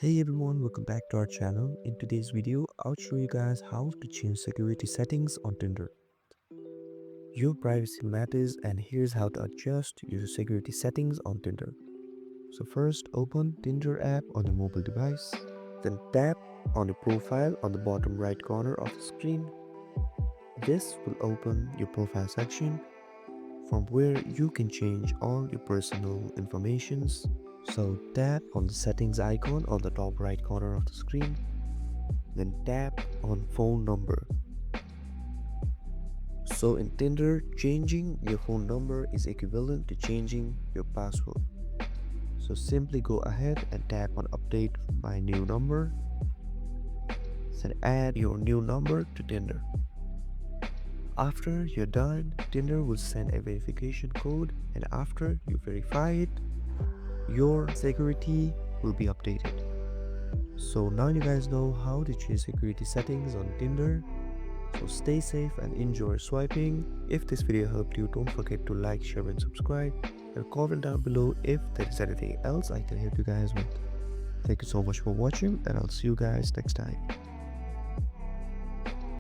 Hey everyone, welcome back to our channel. In today's video, I'll show you guys how to change security settings on Tinder. Your privacy matters and here's how to adjust your security settings on Tinder. So first, open Tinder app on your mobile device. Then tap on your profile on the bottom right corner of the screen. This will open your profile section from where you can change all your personal informations. So tap on the settings icon on the top right corner of the screen. Then tap on phone number. So in Tinder, changing your phone number is equivalent to changing your password. So simply go ahead and tap on update my new number. Then add your new number to Tinder. After you're done, Tinder will send a verification code, and after you verify it, your security will be updated. So now you guys know how to change security settings on Tinder. So stay safe and enjoy swiping. If this video helped you, don't forget to like, share and subscribe, and comment down below if there is anything else I can help you guys with. Thank you so much for watching, and I'll see you guys next time.